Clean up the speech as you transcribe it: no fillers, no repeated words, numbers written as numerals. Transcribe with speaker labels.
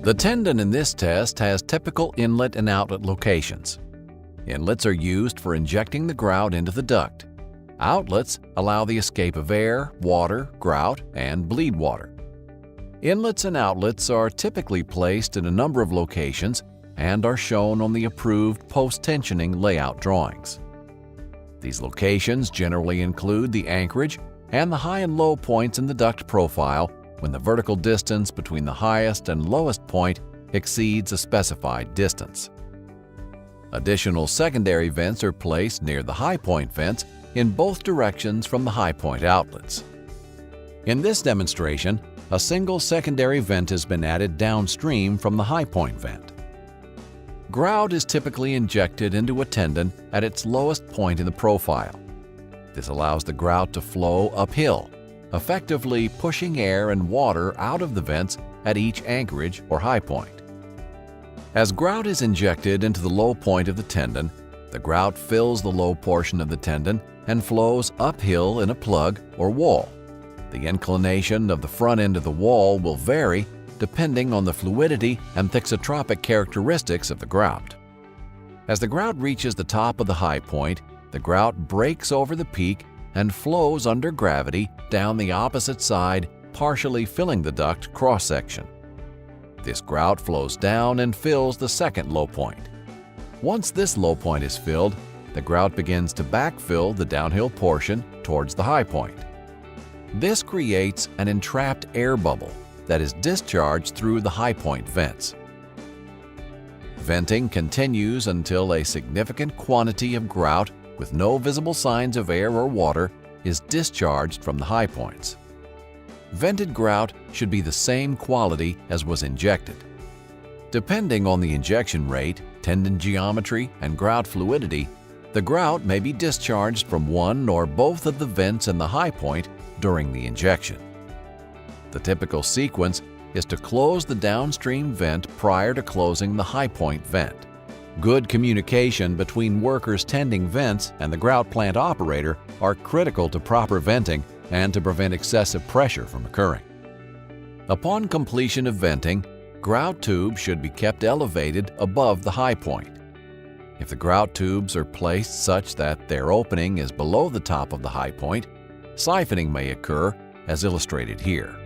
Speaker 1: The tendon in this test has typical inlet and outlet locations. Inlets are used for injecting the grout into the duct. Outlets allow the escape of air, water, grout, and bleed water. Inlets and outlets are typically placed in a number of locations and are shown on the approved post-tensioning layout drawings. These locations generally include the anchorage and the high and low points in the duct profile when the vertical distance between the highest and lowest point exceeds a specified distance. Additional secondary vents are placed near the high point vents in both directions from the high point outlets. In this demonstration, a single secondary vent has been added downstream from the high point vent. Grout is typically injected into a tendon at its lowest point in the profile. This allows the grout to flow uphill, effectively pushing air and water out of the vents at each anchorage or high point. As grout is injected into the low point of the tendon, the grout fills the low portion of the tendon and flows uphill in a plug or wall. The inclination of the front end of the wall will vary depending on the fluidity and thixotropic characteristics of the grout. As the grout reaches the top of the high point, the grout breaks over the peak and flows under gravity down the opposite side, partially filling the duct cross-section. This grout flows down and fills the second low point. Once this low point is filled, the grout begins to backfill the downhill portion towards the high point. This creates an entrapped air bubble that is discharged through the high point vents. Venting continues until a significant quantity of grout with no visible signs of air or water is discharged from the high points. Vented grout should be the same quality as was injected. Depending on the injection rate, tendon geometry, and grout fluidity, the grout may be discharged from one or both of the vents in the high point during the injection. The typical sequence is to close the downstream vent prior to closing the high point vent. Good communication between workers tending vents and the grout plant operator are critical to proper venting and to prevent excessive pressure from occurring. Upon completion of venting, grout tubes should be kept elevated above the high point. If the grout tubes are placed such that their opening is below the top of the high point, siphoning may occur, as illustrated here.